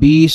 20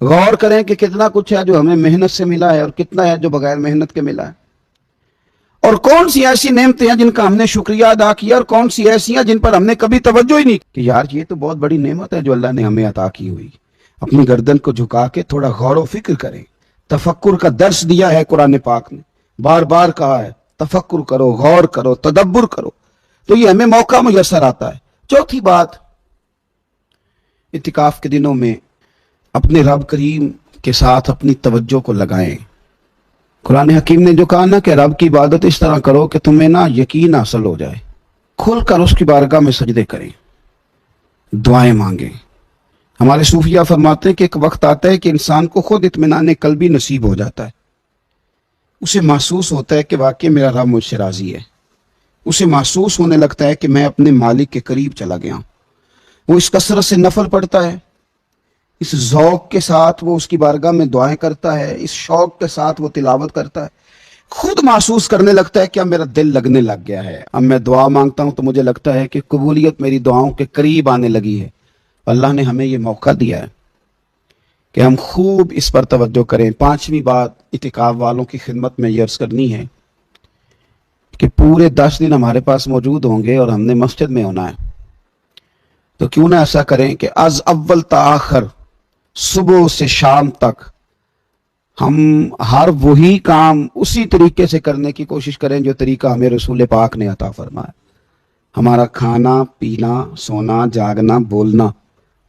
غور کریں کہ کتنا کچھ ہے جو ہمیں محنت سے ملا ہے اور کتنا ہے جو بغیر محنت کے ملا ہے، اور کون سی ایسی نعمتیں ہیں جن کا ہم نے شکریہ ادا کیا اور کون سی ایسی ہیں جن پر ہم نے کبھی توجہ ہی نہیں کہ یار یہ تو بہت بڑی نعمت ہے جو اللہ نے ہمیں عطا کی ہوئی۔ اپنی گردن کو جھکا کے تھوڑا غور و فکر کریں۔ تفکر کا درس دیا ہے قرآن پاک نے، بار بار کہا ہے تفکر کرو، غور کرو، تدبر کرو، تو یہ ہمیں موقع میسر آتا ہے۔ چوتھی بات، اعتکاف کے دنوں میں اپنے رب کریم کے ساتھ اپنی توجہ کو لگائیں۔ قرآن حکیم نے جو کہا نا کہ رب کی عبادت اس طرح کرو کہ تمہیں نا یقین حاصل ہو جائے، کھل کر اس کی بارگاہ میں سجدے کریں، دعائیں مانگیں۔ ہمارے صوفیہ فرماتے ہیں کہ ایک وقت آتا ہے کہ انسان کو خود اطمینان قلبی نصیب ہو جاتا ہے، اسے محسوس ہوتا ہے کہ واقعی میرا رب مجھ سے راضی ہے، اسے محسوس ہونے لگتا ہے کہ میں اپنے مالک کے قریب چلا گیا ہوں۔ وہ اس کثرت سے نفل پڑھتا ہے، اس ذوق کے ساتھ وہ اس کی بارگاہ میں دعائیں کرتا ہے، اس شوق کے ساتھ وہ تلاوت کرتا ہے، خود محسوس کرنے لگتا ہے کہ اب میرا دل لگنے لگ گیا ہے، اب میں دعا مانگتا ہوں تو مجھے لگتا ہے کہ قبولیت میری دعاؤں کے قریب آنے لگی ہے۔ اللہ نے ہمیں یہ موقع دیا ہے کہ ہم خوب اس پر توجہ کریں۔ پانچویں بات اعتکاف والوں کی خدمت میں یہ عرض کرنی ہے کہ پورے 10 دن ہمارے پاس موجود ہوں گے اور ہم نے مسجد میں ہونا ہے، تو کیوں نہ ایسا کریں کہ از اول تا آخر، صبح سے شام تک ہم ہر وہی کام اسی طریقے سے کرنے کی کوشش کریں جو طریقہ ہمیں رسول پاک نے عطا فرمایا۔ ہمارا کھانا پینا، سونا، جاگنا، بولنا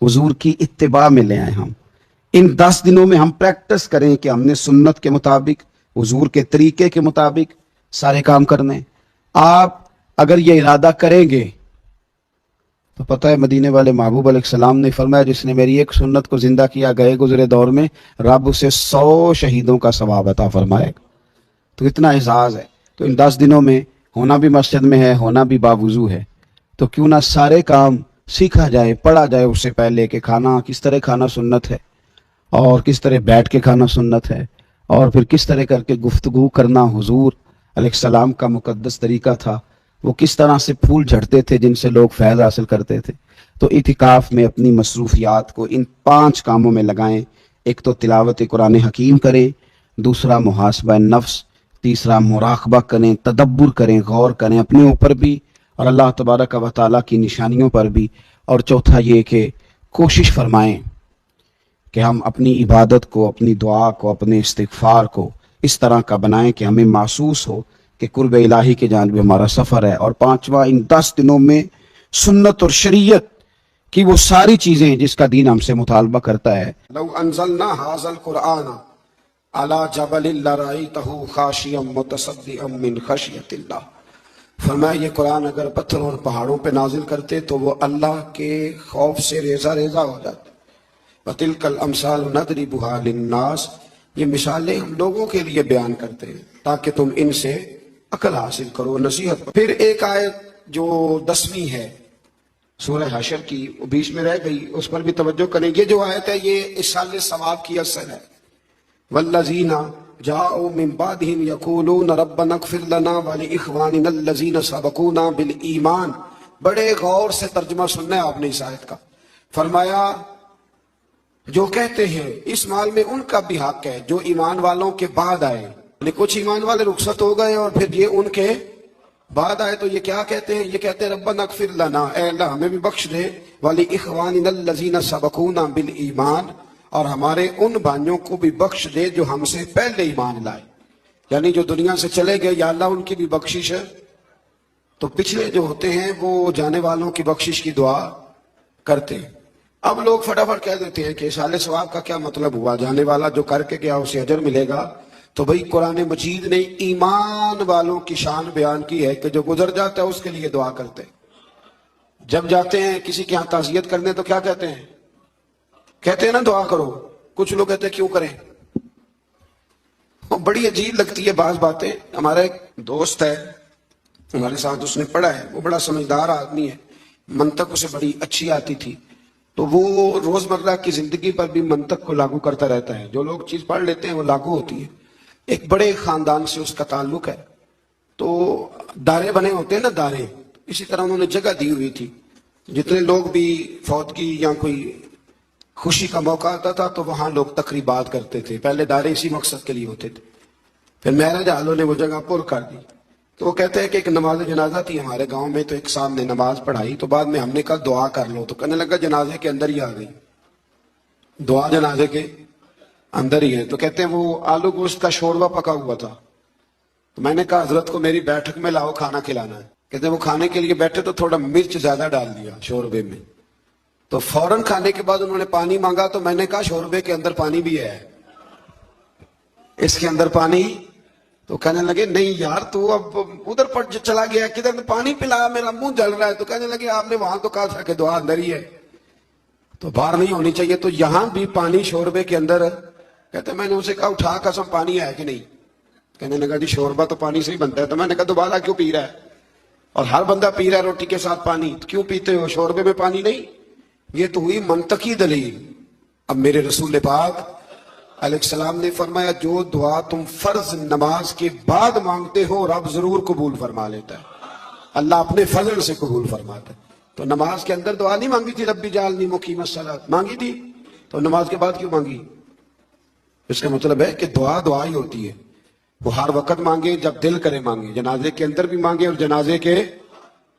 حضور کی اتباع میں لے آئے۔ ہم ان 10 دنوں میں ہم پریکٹس کریں کہ ہم نے سنت کے مطابق، حضور کے طریقے کے مطابق سارے کام کرنے۔ آپ اگر یہ ارادہ کریں گے تو پتہ ہے مدینے والے محبوب علیہ السلام نے فرمایا جس نے میری ایک سنت کو زندہ کیا گئے گزرے دور میں، رب اسے 100 شہیدوں کا ثواب عطا فرمائے گا۔ تو اتنا اعزاز ہے۔ تو ان 10 دنوں میں ہونا بھی مسجد میں ہے، ہونا بھی باوضو ہے، تو کیوں نہ سارے کام سیکھا جائے، پڑھا جائے اس سے پہلے کہ کھانا کس طرح کھانا سنت ہے، اور کس طرح بیٹھ کے کھانا سنت ہے، اور پھر کس طرح کر کے گفتگو کرنا حضور علیہ السلام کا مقدس طریقہ تھا، وہ کس طرح سے پھول جھڑتے تھے جن سے لوگ فیض حاصل کرتے تھے۔ تو اعتکاف میں اپنی مصروفیات کو ان 5 کاموں میں لگائیں۔ ایک تو تلاوت قرآن حکیم کریں، دوسرا محاسبہ نفس، تیسرا مراقبہ کریں، تدبر کریں، غور کریں اپنے اوپر بھی اور اللہ تبارک و تعالیٰ کی نشانیوں پر بھی، اور چوتھا یہ کہ کوشش فرمائیں کہ ہم اپنی عبادت کو، اپنی دعا کو، اپنے استغفار کو اس طرح کا بنائیں کہ ہمیں محسوس ہو کہ قرب الہی کے جانب ہمارا سفر ہے۔ اور پانچواں، ان 10 دنوں میں سنت اور شریعت کی وہ ساری چیزیں جس کا دین ہم سے مطالبہ کرتا ہے۔ لو انزلنا هذا القرآن على جبل لرأيته خاشعا متصدعا من خشیۃ اللہ، فرمایا یہ قرآن اگر پتھر اور پہاڑوں پہ نازل کرتے تو وہ اللہ کے خوف سے ریزہ ریزہ ہو جاتے۔ وَتِلْكَ الْأَمْثَالُ نَضْرِبُهَا لِلنَّاسِ، یہ مثالیں ہم لوگوں کے لیے بیان کرتے ہیں تاکہ تم ان سے عقل حاصل کرو، نصیحت کرو۔ پھر ایک آیت جو 10ویں ہے سورہ حشر کی، وہ بیچ میں رہ گئی، اس پر بھی توجہ کریں۔ یہ جو آیت ہے یہ اِصال ثواب کی اثر ہے۔ وَالَّذِينَ جَاءُوا مِن بَعْدِهِمْ يَقُولُونَ رَبَّنَا اغْفِرْ لَنَا وَلِإِخْوَانِنَا الَّذِينَ سَبَقُونَا بِالْإِيمَانِ۔ بڑے غور سے ترجمہ سننا ہے آپ نے اس آیت کا۔ فرمایا جو کہتے ہیں اس مال میں ان کا بھی حق ہے جو ایمان والوں کے بعد آئے، یعنی کچھ ایمان والے رخصت ہو گئے اور پھر یہ ان کے بعد آئے، تو یہ کیا کہتے ہیں؟ یہ کہتے ہیں ربنا اغفر لنا، اے اللہ ہمیں بھی بخش دے، وَلِإِخْوَانِنَا الَّذِينَ سَبَقُونَا بِالْإِيمَانِ، اور ہمارے ان بھائیوں کو بھی بخش دے جو ہم سے پہلے ایمان لائے، یعنی جو دنیا سے چلے گئے، یا اللہ ان کی بھی بخشش ہے۔ تو پچھلے جو ہوتے ہیں وہ جانے والوں کی بخشش کی دعا کرتے ہیں۔ اب لوگ فٹافٹ کہہ دیتے ہیں کہ اصال ثواب کا کیا مطلب ہوا، جانے والا جو کر کے گیا اسے اجر ملے گا۔ تو بھئی قرآن مجید نے ایمان والوں کی شان بیان کی ہے کہ جو گزر جاتا ہے اس کے لیے دعا کرتے ہیں۔ جب جاتے ہیں کسی کے ہاں تعزیت کرنے تو کیا کہتے ہیں؟ کہتے ہیں نا دعا کرو۔ کچھ لوگ کہتے ہیں کیوں کریں؟ بڑی عجیب لگتی ہے بعض باتیں۔ ہمارا ایک دوست ہے ہمارے ساتھ، اس نے پڑھا ہے، وہ بڑا سمجھدار آدمی ہے، منطق اسے بڑی اچھی آتی تھی، تو وہ روزمرہ کی زندگی پر بھی منطق کو لاگو کرتا رہتا ہے۔ جو لوگ چیز پڑھ لیتے ہیں وہ لاگو ہوتی ہے۔ ایک بڑے خاندان سے اس کا تعلق ہے، تو دارے بنے ہوتے ہیں نا، دارے، اسی طرح انہوں نے جگہ دی ہوئی تھی، جتنے لوگ بھی فوت کی یا کوئی خوشی کا موقع آتا تھا تو وہاں لوگ تقریبات کرتے تھے، پہلے دائرے اسی مقصد کے لیے ہوتے تھے، پھر مہراج آلوں نے وہ جگہ پر کر دی۔ تو وہ کہتے ہیں کہ ایک نماز جنازہ تھی ہمارے گاؤں میں، تو ایک صاحب نے نماز پڑھائی، تو بعد میں ہم نے کہا دعا کر لو، تو کہنے لگا جنازے کے اندر ہی آ گئی، دعا جنازے کے اندر ہی ہے۔ تو کہتے ہیں وہ آلو گوشت کا شوربہ پکا ہوا تھا، تو میں نے کہا حضرت کو میری بیٹھک میں لاؤ، کھانا کھلانا ہے۔ کہتے ہیں وہ کھانے کے لیے بیٹھے تو تھوڑا مرچ زیادہ ڈال دیا شوربے میں، تو فوراً کھانے کے بعد انہوں نے پانی مانگا، تو میں نے کہا شوربے کے اندر پانی بھی ہے، اس کے اندر پانی؟ تو کہنے لگے نہیں یار تو اب ادھر پر چلا گیا، کدھر پانی پلایا، میرا منہ جل رہا ہے۔ تو کہنے لگے آپ نے وہاں تو کہا تھا کہ دعا اندر ہی ہے، تو باہر نہیں ہونی چاہیے، تو یہاں بھی پانی شوربے کے اندر؟ کہتے میں نے اسے کہا اٹھا قسم پانی ہے کہ نہیں؟ کہنے لگا جی شوربہ تو پانی سے ہی بنتا ہے۔ تو میں نے کہا دوبارہ کیوں پی رہا ہے؟ اور ہر بندہ پی رہا ہے روٹی کے ساتھ پانی، تو کیوں پیتے ہو؟ شوربے میں پانی نہیں؟ یہ تو ہوئی منطقی دلیل۔ اب میرے رسول پاک علیہ السلام نے فرمایا جو دعا تم فرض نماز کے بعد مانگتے ہو رب ضرور قبول فرما لیتا ہے، اللہ اپنے فضل سے قبول فرماتا ہے۔ تو نماز کے اندر دعا نہیں مانگی تھی ربی جعلنی مقیم الصلاۃ؟ مانگی تھی، تو نماز کے بعد کیوں مانگی؟ اس کا مطلب ہے کہ دعا دعا ہی ہوتی ہے، وہ ہر وقت مانگے جب دل کرے مانگے، جنازے کے اندر بھی مانگے اور جنازے کے،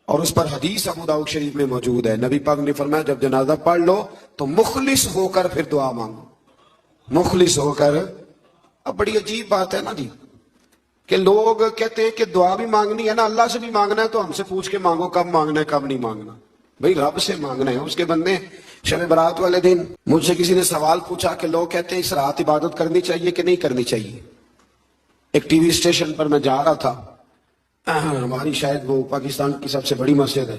اور اس پر حدیث ابو داؤد شریف میں موجود ہے، نبی پاک نے فرمایا جب جنازہ پڑھ لو تو مخلص ہو کر پھر دعا مانگو، مخلص ہو کر۔ اب بڑی عجیب بات ہے نا جی کہ لوگ کہتے ہیں کہ دعا بھی مانگنی ہے نا، اللہ سے بھی مانگنا ہے، تو ہم سے پوچھ کے مانگو کب مانگنا ہے کب نہیں مانگنا۔ بھئی رب سے مانگنا ہے، اس کے بندے۔ شب برات والے دن مجھ سے کسی نے سوال پوچھا کہ لوگ کہتے ہیں اس رات عبادت کرنی چاہیے کہ نہیں کرنی چاہیے۔ ایک ٹی وی اسٹیشن پر میں جا رہا تھا، ہماری شاید وہ پاکستان کی سب سے بڑی مسجد ہے،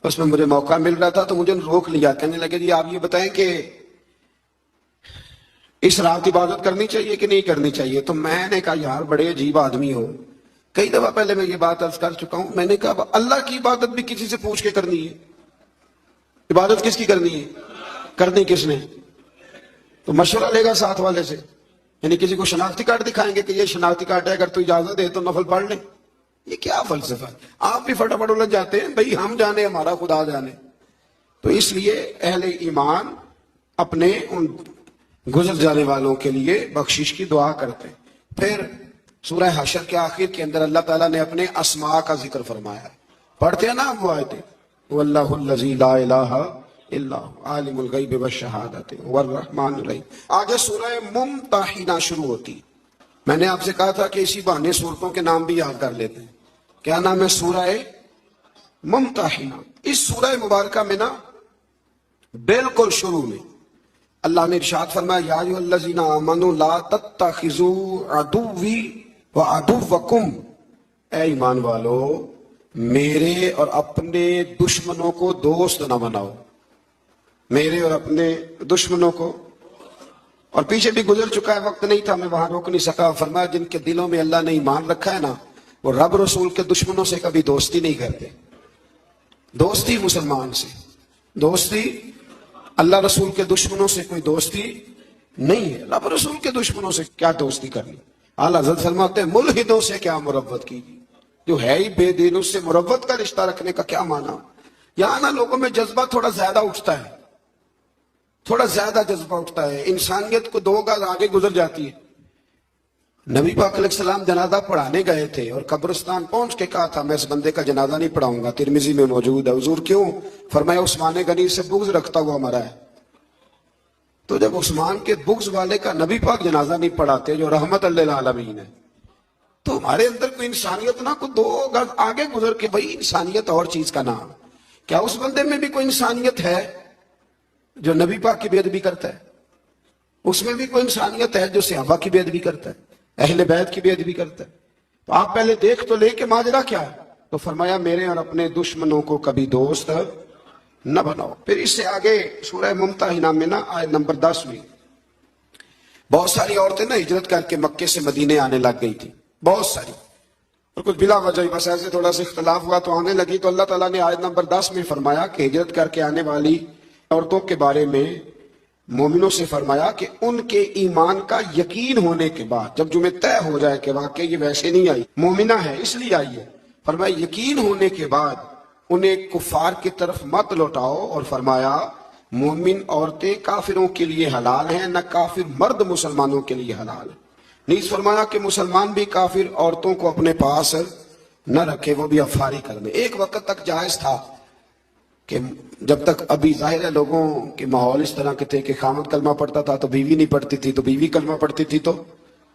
اس میں مجھے موقع مل رہا تھا، تو مجھے روک لیا، کہنے لگے جی آپ یہ بتائیں کہ اس رات عبادت کرنی چاہیے کہ نہیں کرنی چاہیے؟ تو میں نے کہا یار بڑے عجیب آدمی ہو، کئی دفعہ پہلے میں یہ بات عرض کر چکا ہوں، میں نے کہا اللہ کی عبادت بھی کسی سے پوچھ کے کرنی ہے؟ عبادت کس کی کرنی ہے؟ کرنی کس نے؟ تو مشورہ لے گا ساتھ والے سے، یعنی کسی کو شناختی کارڈ دکھائیں گے کہ یہ شناختی کارڈ ہے، اگر تو اجازت دے تو نفل پڑھ لیں؟ یہ کیا فلسفہ ہے؟ آپ بھی فٹافٹ الجھ جاتے ہیں، بھئی ہم جانے ہمارا خدا جانے۔ تو اس لیے اہل ایمان اپنے ان گزر جانے والوں کے لیے بخشش کی دعا کرتے ہیں۔ پھر سورہ حشر کے آخر کے اندر اللہ تعالیٰ نے اپنے اسماء کا ذکر فرمایا ہے، پڑھتے ہیں نا ہم وہ آیتیں، واللہ الذی لا الہ الا هو عالم الغیب والشہادۃ هو الرحمن الرحیم۔ آگے سورہ ممتحنہ شروع ہوتی۔ میں نے آپ سے کہا تھا کہ اسی بہانے صورتوں کے نام بھی یاد کر لیتے ہیں۔ کیا نام ہے؟ سورہ ممتحنہ۔ اس سورہ مبارکہ میں نا بالکل شروع میں اللہ نے ارشاد فرمایا یا ایھا الذین آمنوا لا تتخذوا عدوی وعدوکم، اے ایمان والو میرے اور اپنے دشمنوں کو دوست نہ بناؤ، میرے اور اپنے دشمنوں کو۔ اور پیچھے بھی گزر چکا ہے، وقت نہیں تھا میں وہاں روک نہیں سکا، فرمایا جن کے دلوں میں اللہ نے ایمان رکھا ہے نا وہ رب رسول کے دشمنوں سے کبھی دوستی نہیں کرتے۔ دوستی مسلمان سے، دوستی اللہ رسول کے دشمنوں سے کوئی دوستی نہیں ہے۔ رب رسول کے دشمنوں سے کیا دوستی کرنی؟ اعلیٰ حضرت فرماتے ہیں ملحدوں سے کیا مروت کیجیے، جو ہے ہی بے دین اس سے مروت کا رشتہ رکھنے کا کیا معنی؟ یہاں نا لوگوں میں جذبہ تھوڑا زیادہ اٹھتا ہے، تھوڑا زیادہ جذبہ اٹھتا ہے، انسانیت کو دو گز آگے گزر جاتی ہے۔ نبی پاک علیہ السلام جنازہ پڑھانے گئے تھے اور قبرستان پہنچ کے کہا تھا میں اس بندے کا جنازہ نہیں پڑھاؤں گا، ترمذی میں موجود ہے۔ حضور کیوں؟ فرمایا عثمان غنی سے بغض رکھتا ہوا مرا ہے۔ تو جب عثمان کے بغض والے کا نبی پاک جنازہ نہیں پڑھاتے جو رحمت للعالمین ہے، تو ہمارے اندر کوئی انسانیت نہ کو دو گز آگے گزر کے بھائی انسانیت اور چیز کا نام، کیا اس بندے میں بھی کوئی انسانیت ہے جو نبی پاک کی بے ادبی کرتا ہے؟ اس میں بھی کوئی انسانیت ہے جو صحابہ کی بے ادبی کرتا ہے، اہل بیت کی بے ادبی کرتا ہے؟ تو آپ پہلے دیکھ تو لے کہ ماجرا کیا ہے۔ تو فرمایا میرے اور اپنے دشمنوں کو کبھی دوست نہ بناؤ۔ پھر اس سے آگے سورہ ممتحنہ میں نا آیت نمبر 10 میں بہت ساری عورتیں نا ہجرت کر کے مکے سے مدینے آنے لگ گئی تھی، بہت ساری، اور کچھ بلا وجہ بس ایسے تھوڑا سا اختلاف ہوا تو آنے لگی۔ تو اللہ تعالیٰ نے آیت نمبر 10 میں فرمایا کہ ہجرت کر کے آنے والی عورتوں کے بارے میں مومنوں سے فرمایا کہ ان کے ایمان کا یقین ہونے کے بعد، جب جمعہ طے ہو جائے کہ واقعی یہ ویسے نہیں آئی، مومنہ ہے اس لیے آئی ہے، فرمایا یقین ہونے کے بعد انہیں کفار کی طرف مت لوٹاؤ، اور فرمایا مومن عورتیں کافروں کے لیے حلال ہیں، نہ کافر مرد مسلمانوں کے لیے حلال ہیں۔ نیز فرمایا کہ مسلمان بھی کافر عورتوں کو اپنے پاس نہ رکھے، وہ بھی افاری کر دیں۔ ایک وقت تک جائز تھا کہ جب تک ابھی ظاہر ہے لوگوں کے ماحول اس طرح کے تھے کہ خامد کلمہ پڑھتا تھا تو بیوی نہیں پڑھتی تھی، تو بیوی کلمہ پڑھتی تھی تو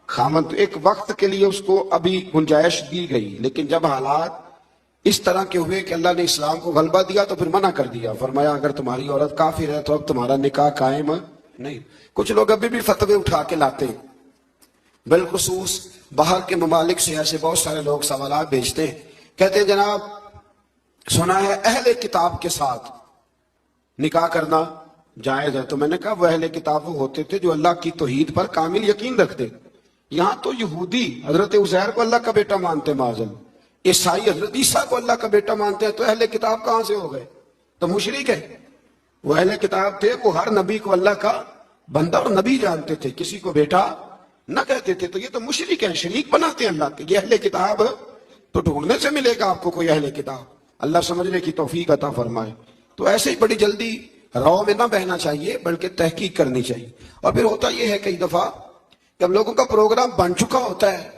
خامد، ایک وقت کے لیے اس کو ابھی گنجائش دی گئی، لیکن جب حالات اس طرح کے ہوئے کہ اللہ نے اسلام کو غلبہ دیا تو پھر منع کر دیا، فرمایا اگر تمہاری عورت کافر ہے تو اب تمہارا نکاح قائم نہیں۔ کچھ لوگ ابھی بھی فتوے اٹھا کے لاتے ہیں، بالخصوص باہر کے ممالک سے ایسے بہت سارے لوگ سوالات بھیجتے ہیں، کہتے ہیں جناب سنا ہے اہل کتاب کے ساتھ نکاح کرنا جائز ہے۔ تو میں نے کہا وہ اہل کتاب وہ ہوتے تھے جو اللہ کی توحید پر کامل یقین رکھتے، یہاں تو یہودی حضرت عزیر کو اللہ کا بیٹا مانتے معاذ، عیسائی حضرت عیسیٰ کو اللہ کا بیٹا مانتے ہیں، تو اہل کتاب کہاں سے ہو گئے؟ تو مشرک ہے۔ وہ اہل کتاب تھے، وہ ہر نبی کو اللہ کا بندہ اور نبی جانتے تھے، کسی کو بیٹا نہ کہتے تھے۔ تو یہ تو مشرک ہیں، شریک بناتے ہیں اللہ کے۔ یہ اہل کتاب تو ڈھونڈنے سے ملے گا آپ کو کوئی اہل کتاب، اللہ سمجھنے کی توفیق عطا فرمائے۔ تو ایسے ہی بڑی جلدی رو میں نہ بہنا چاہیے بلکہ تحقیق کرنی چاہیے۔ اور پھر ہوتا یہ ہے کئی دفعہ کہ ہم لوگوں کا پروگرام بن چکا ہوتا ہے،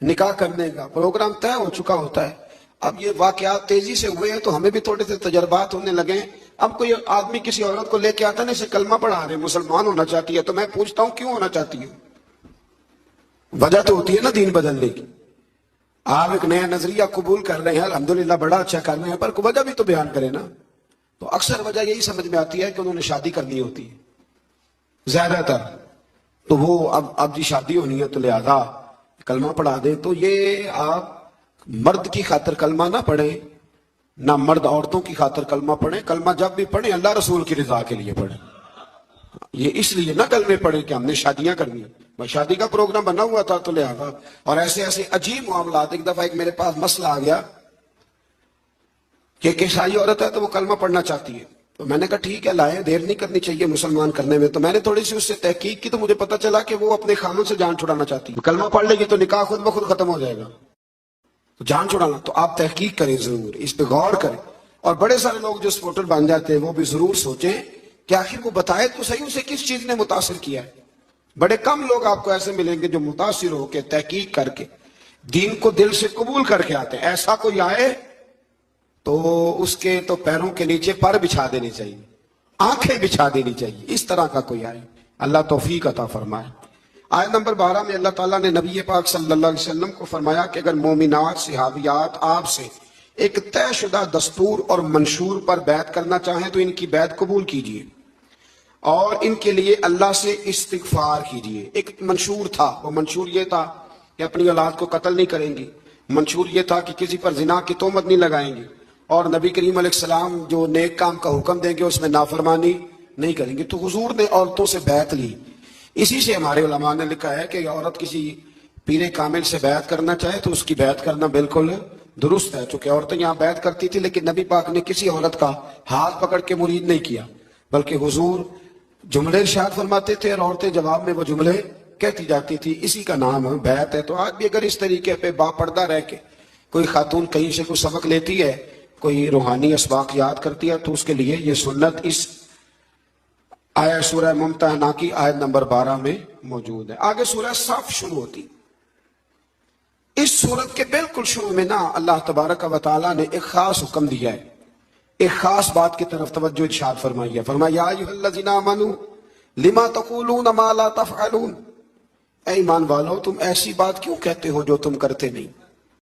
نکاح کرنے کا پروگرام طے ہو چکا ہوتا ہے، اب یہ واقعات تیزی سے ہوئے ہیں تو ہمیں بھی تھوڑے سے تجربات ہونے لگے ہیں۔ اب کوئی آدمی کسی عورت کو لے کے آتا ہے نا، اسے کلمہ پڑھا رہے، مسلمان ہونا چاہتی ہے، تو میں پوچھتا ہوں کیوں ہونا چاہتی ہوں؟ وجہ تو ہوتی ہے نا دین بدلنے کی۔ آپ ایک نیا نظریہ قبول کر رہے ہیں، الحمدللہ بڑا اچھا کر رہے ہیں، پر وجہ بھی تو بیان کریں نا۔ تو اکثر وجہ یہی سمجھ میں آتی ہے کہ انہوں نے شادی کرنی ہوتی ہے زیادہ تر، تو وہ اب جی شادی ہونی ہے تو لہذا کلمہ پڑھا دیں۔ تو یہ آپ مرد کی خاطر کلمہ نہ پڑھیں، نہ مرد عورتوں کی خاطر کلمہ پڑھیں۔ کلمہ جب بھی پڑھیں اللہ رسول کی رضا کے لیے پڑھیں، یہ اس لیے نہ کلمے پڑھیں کہ ہم نے شادیاں کرنی ہیں، شادی کا پروگرام بنا ہوا تھا تو لہذا۔ اور ایسے ایسے عجیب معاملات، ایک دفعہ ایک میرے پاس مسئلہ آ گیا کہ ایک عیسائی عورت ہے تو وہ کلمہ پڑھنا چاہتی ہے، تو میں نے کہا ٹھیک ہے لائیں، دیر نہیں کرنی چاہیے مسلمان کرنے میں۔ تو میں نے تھوڑی سی اس سے تحقیق کی تو مجھے پتا چلا کہ وہ اپنے خامن سے جان چھڑانا چاہتی ہے، کلمہ پڑھ لے گی تو نکاح خود بخود ختم ہو جائے گا، تو جان چھڑانا۔ تو آپ تحقیق کریں ضرور، اس پہ غور کریں۔ اور بڑے سارے لوگ جو سپورٹر بن جاتے ہیں وہ بھی ضرور سوچیں کہ آخر وہ بتائے تو صحیح اسے کس چیز نے متاثر کیا ہے۔ بڑے کم لوگ آپ کو ایسے ملیں گے جو متاثر ہو کے تحقیق کر کے دین کو دل سے قبول کر کے آتے ہیں۔ ایسا کوئی آئے تو اس کے تو پیروں کے نیچے پر بچھا دینی چاہیے، آنکھیں بچھا دینی چاہیے، اس طرح کا کوئی آئے، اللہ توفیق عطا فرمائے۔ آیت نمبر 12 میں اللہ تعالیٰ نے نبی پاک صلی اللہ علیہ وسلم کو فرمایا کہ اگر مومنات صحابیات آپ سے ایک طے شدہ دستور اور منشور پر بیعت کرنا چاہیں تو ان کی بیعت قبول کیجیے اور ان کے لیے اللہ سے استغفار کیجیے۔ ایک منشور تھا، وہ منشور یہ تھا کہ اپنی اولاد کو قتل نہیں کریں گی، منشور یہ تھا کہ کسی پر زنا کی تہمت نہیں لگائیں گے، اور نبی کریم علیہ السلام جو نیک کام کا حکم دیں گے اس میں نافرمانی نہیں کریں گے۔ تو حضور نے عورتوں سے بیعت لی، اسی سے ہمارے علماء نے لکھا ہے کہ عورت کسی پیر کامل سے بیعت کرنا چاہے تو اس کی بیعت کرنا بالکل درست ہے، چونکہ عورتیں یہاں بیعت کرتی تھی لیکن نبی پاک نے کسی عورت کا ہاتھ پکڑ کے مرید نہیں کیا، بلکہ حضور جملے ارشاد فرماتے تھے اور عورتیں جواب میں وہ جملے کہتی جاتی تھی، اسی کا نام بیعت ہے۔ تو آج بھی اگر اس طریقے پہ با پردہ رہ کے کوئی خاتون کہیں سے کوئی سبق لیتی ہے، کوئی روحانی اسباق یاد کرتی ہے، تو اس کے لیے یہ سنت اس آیا سورہ ممتحنہ کی آیت نمبر 12 میں موجود ہے۔ آگے سورہ صف شروع ہوتی، اس سورت کے بالکل شروع میں نا اللہ تبارک و تعالیٰ نے ایک خاص حکم دیا ہے، ایک خاص بات کی طرف توجہ ارشاد فرمائی ہے۔ فرمایا یا ایھا الذین آمنوا لما تقولون ما لا تفعلون، اے ایمان والو تم ایسی بات کیوں کہتے ہو جو تم کرتے نہیں۔